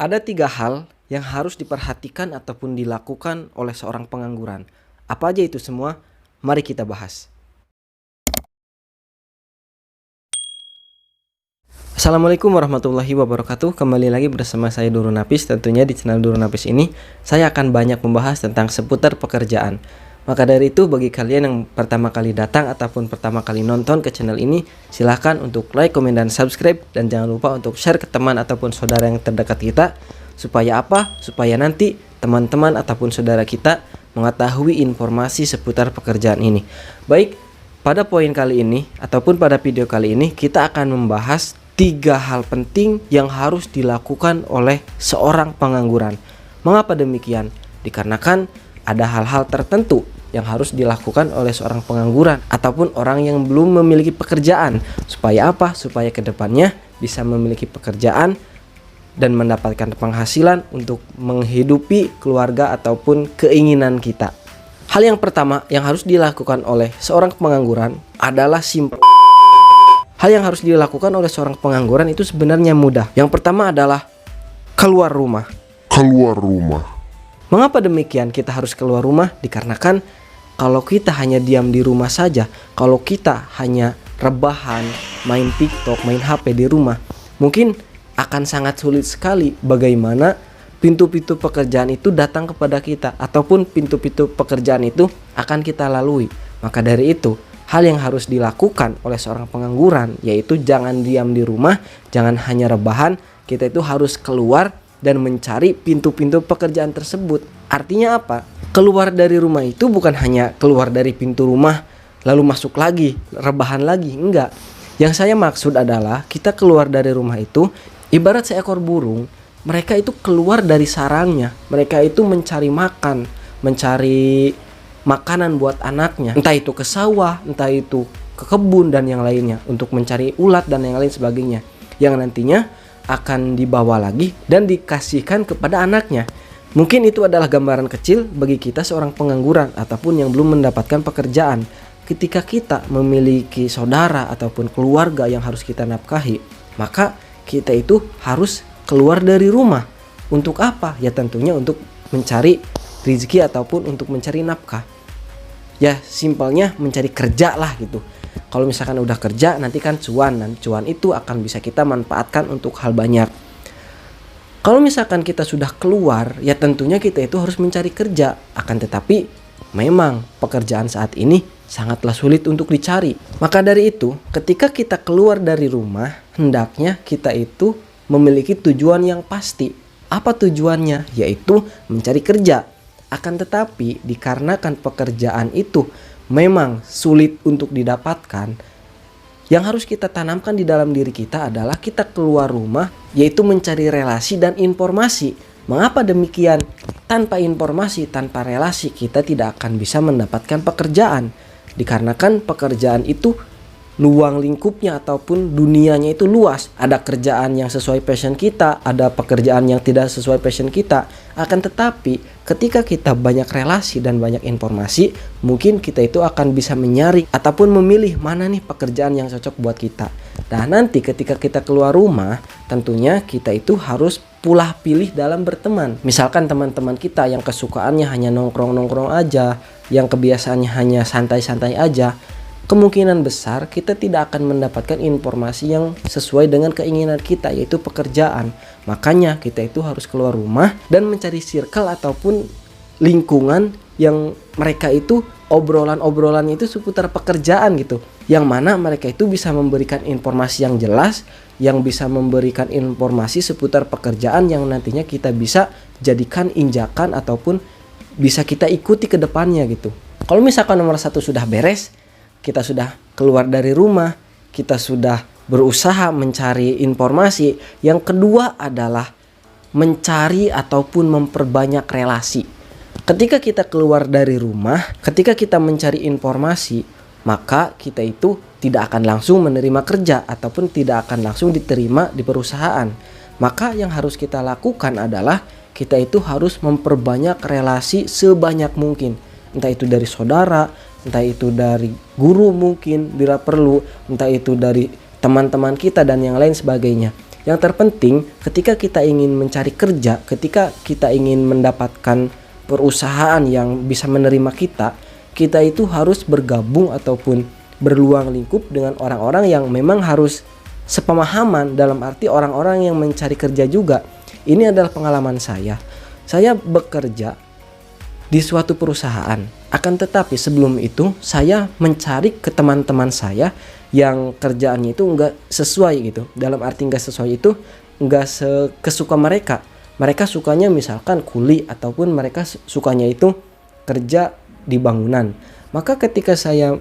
Ada 3 hal yang harus diperhatikan ataupun dilakukan oleh seorang pengangguran. Apa aja itu semua? Mari kita bahas. Assalamualaikum warahmatullahi wabarakatuh. Kembali lagi bersama saya Duru Napis. Tentunya di channel Duru Napis ini saya akan banyak membahas tentang seputar pekerjaan. Maka dari itu, bagi kalian yang pertama kali datang ataupun pertama kali nonton ke channel ini, silahkan untuk like, komen, dan subscribe. Dan jangan lupa untuk share ke teman ataupun saudara yang terdekat kita. Supaya apa? Supaya nanti teman-teman ataupun saudara kita mengetahui informasi seputar pekerjaan ini. Baik, pada poin kali ini ataupun pada video kali ini kita akan membahas 3 hal penting yang harus dilakukan oleh seorang pengangguran. Mengapa demikian? Dikarenakan ada hal-hal tertentu yang harus dilakukan oleh seorang pengangguran ataupun orang yang belum memiliki pekerjaan. Supaya apa? Supaya kedepannya bisa memiliki pekerjaan dan mendapatkan penghasilan untuk menghidupi keluarga ataupun keinginan kita. Hal yang pertama yang harus dilakukan oleh seorang pengangguran adalah simple. Hal yang harus dilakukan oleh seorang pengangguran itu sebenarnya mudah. Yang pertama adalah keluar rumah. Mengapa demikian kita harus keluar rumah? Dikarenakan kalau kita hanya diam di rumah saja, kalau kita hanya rebahan, main TikTok, main HP di rumah, mungkin akan sangat sulit sekali bagaimana pintu-pintu pekerjaan itu datang kepada kita ataupun pintu-pintu pekerjaan itu akan kita lalui. Maka dari itu, hal yang harus dilakukan oleh seorang pengangguran yaitu jangan diam di rumah, jangan hanya rebahan, kita itu harus keluar dan mencari pintu-pintu pekerjaan tersebut. Artinya apa? Keluar dari rumah itu bukan hanya keluar dari pintu rumah lalu masuk lagi, rebahan lagi, enggak. Yang saya maksud adalah kita keluar dari rumah itu ibarat seekor burung, mereka itu keluar dari sarangnya, mereka itu mencari makan, mencari makanan buat anaknya, entah itu ke sawah, entah itu ke kebun dan yang lainnya, untuk mencari ulat dan yang lain sebagainya, yang nantinya akan dibawa lagi dan dikasihkan kepada anaknya. Mungkin itu adalah gambaran kecil bagi kita seorang pengangguran ataupun yang belum mendapatkan pekerjaan. Ketika kita memiliki saudara ataupun keluarga yang harus kita nafkahi, maka kita itu harus keluar dari rumah. Untuk apa? Ya tentunya untuk mencari rezeki ataupun untuk mencari nafkah. Ya simpelnya mencari kerja lah gitu. Kalau misalkan udah kerja nanti kan cuan, dan cuan itu akan bisa kita manfaatkan untuk hal banyak. Kalau misalkan kita sudah keluar, ya tentunya kita itu harus mencari kerja. Akan tetapi memang pekerjaan saat ini sangatlah sulit untuk dicari. Maka dari itu, ketika kita keluar dari rumah, hendaknya kita itu memiliki tujuan yang pasti. Apa tujuannya? Yaitu mencari kerja. Akan tetapi dikarenakan pekerjaan itu memang sulit untuk didapatkan, yang harus kita tanamkan di dalam diri kita adalah kita keluar rumah, yaitu mencari relasi dan informasi. Mengapa demikian? Tanpa informasi, tanpa relasi, kita tidak akan bisa mendapatkan pekerjaan. Dikarenakan pekerjaan itu luang lingkupnya ataupun dunianya itu luas. Ada kerjaan yang sesuai passion kita, ada pekerjaan yang tidak sesuai passion kita. Akan tetapi ketika kita banyak relasi dan banyak informasi, mungkin kita itu akan bisa menyaring ataupun memilih mana nih pekerjaan yang cocok buat kita. Dan nanti ketika kita keluar rumah, tentunya kita itu harus pulah pilih dalam berteman. Misalkan teman-teman kita yang kesukaannya hanya nongkrong-nongkrong aja, yang kebiasaannya hanya santai-santai aja, kemungkinan besar kita tidak akan mendapatkan informasi yang sesuai dengan keinginan kita, yaitu pekerjaan. Makanya kita itu harus keluar rumah dan mencari circle ataupun lingkungan yang mereka itu obrolan-obrolannya itu seputar pekerjaan gitu. Yang mana mereka itu bisa memberikan informasi yang jelas, yang bisa memberikan informasi seputar pekerjaan yang nantinya kita bisa jadikan injakan ataupun bisa kita ikuti ke depannya gitu. Kalau misalkan nomor 1 sudah beres, kita sudah keluar dari rumah, kita sudah berusaha mencari informasi. Yang kedua adalah mencari ataupun memperbanyak relasi. Ketika kita keluar dari rumah, ketika kita mencari informasi, maka kita itu tidak akan langsung menerima kerja ataupun tidak akan langsung diterima di perusahaan. Maka yang harus kita lakukan adalah kita itu harus memperbanyak relasi sebanyak mungkin. Entah itu dari saudara, entah itu dari guru mungkin bila perlu, entah itu dari teman-teman kita dan yang lain sebagainya. Yang terpenting ketika kita ingin mencari kerja, ketika kita ingin mendapatkan perusahaan yang bisa menerima kita, kita itu harus bergabung ataupun berluang lingkup dengan orang-orang yang memang harus sepemahaman, dalam arti orang-orang yang mencari kerja juga. Ini adalah pengalaman saya. Saya bekerja di suatu perusahaan, akan tetapi sebelum itu saya mencari ke teman-teman saya yang kerjaannya itu enggak sesuai gitu. Dalam arti enggak sesuai itu enggak kesuka mereka. Mereka sukanya misalkan kuli ataupun mereka sukanya itu kerja di bangunan. Maka ketika saya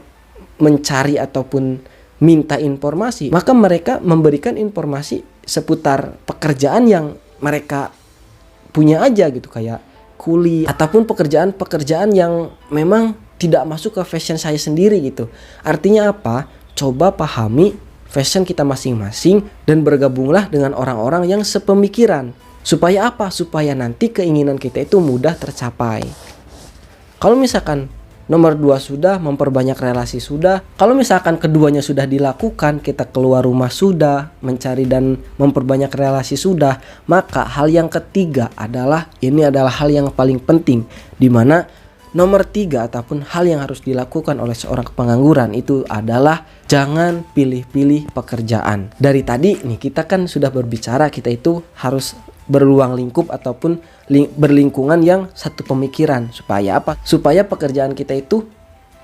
mencari ataupun minta informasi, maka mereka memberikan informasi seputar pekerjaan yang mereka punya aja gitu, kayak kuli ataupun pekerjaan-pekerjaan yang memang tidak masuk ke fashion saya sendiri gitu. Artinya apa? Coba pahami fashion kita masing-masing dan bergabunglah dengan orang-orang yang sepemikiran. Supaya apa? Supaya nanti keinginan kita itu mudah tercapai. Kalau misalkan nomor 2 sudah, memperbanyak relasi sudah. Kalau misalkan keduanya sudah dilakukan, kita keluar rumah sudah, mencari dan memperbanyak relasi sudah, maka hal yang ketiga adalah, ini adalah hal yang paling penting, di mana nomor 3 ataupun hal yang harus dilakukan oleh seorang pengangguran itu adalah jangan pilih-pilih pekerjaan. Dari tadi nih kita kan sudah berbicara, kita itu harus berluang lingkup ataupun berlingkungan yang satu pemikiran. Supaya apa? Supaya pekerjaan kita itu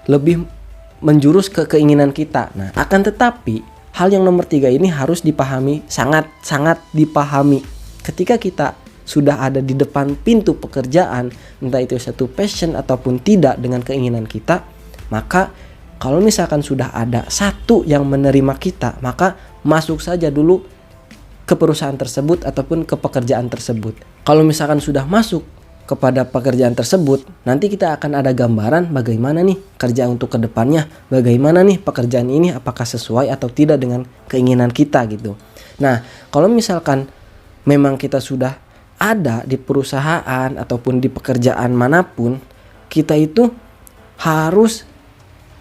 lebih menjurus ke keinginan kita. Nah, akan tetapi hal yang nomor 3 ini harus dipahami, sangat dipahami. Ketika kita sudah ada di depan pintu pekerjaan, entah itu satu passion ataupun tidak dengan keinginan kita, maka kalau misalkan sudah ada satu yang menerima kita, maka masuk saja dulu ke perusahaan tersebut ataupun ke pekerjaan tersebut. Kalau misalkan sudah masuk kepada pekerjaan tersebut, nanti kita akan ada gambaran bagaimana nih kerja untuk kedepannya, bagaimana nih pekerjaan ini apakah sesuai atau tidak dengan keinginan kita gitu. Nah, kalau misalkan memang kita sudah ada di perusahaan ataupun di pekerjaan manapun, kita itu harus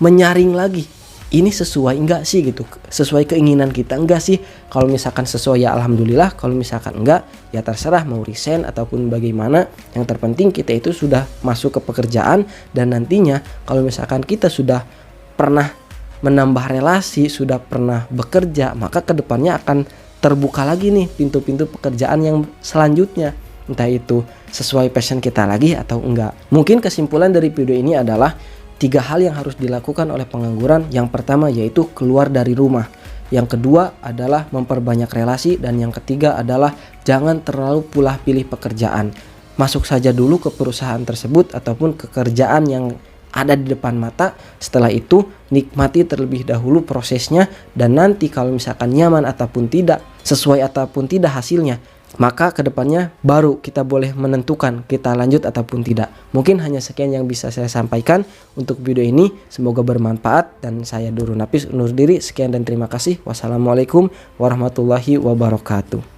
menyaring lagi, ini sesuai enggak sih gitu, sesuai keinginan kita enggak sih. Kalau misalkan sesuai ya alhamdulillah, kalau misalkan enggak ya terserah mau resign ataupun bagaimana. Yang terpenting kita itu sudah masuk ke pekerjaan, dan nantinya kalau misalkan kita sudah pernah menambah relasi, sudah pernah bekerja, maka kedepannya akan terbuka lagi nih pintu-pintu pekerjaan yang selanjutnya, entah itu sesuai passion kita lagi atau enggak. Mungkin kesimpulan dari video ini adalah 3 hal yang harus dilakukan oleh pengangguran. Yang pertama yaitu keluar dari rumah. Yang kedua adalah memperbanyak relasi. Dan yang ketiga adalah jangan terlalu pula pilih pekerjaan. Masuk saja dulu ke perusahaan tersebut ataupun ke kerjaan yang ada di depan mata. Setelah itu nikmati terlebih dahulu prosesnya. Dan nanti kalau misalkan nyaman ataupun tidak, sesuai ataupun tidak hasilnya, maka kedepannya baru kita boleh menentukan kita lanjut ataupun tidak. Mungkin hanya sekian yang bisa saya sampaikan untuk video ini. Semoga bermanfaat, dan saya Durun Napis undur diri. Sekian dan terima kasih. Wassalamualaikum warahmatullahi wabarakatuh.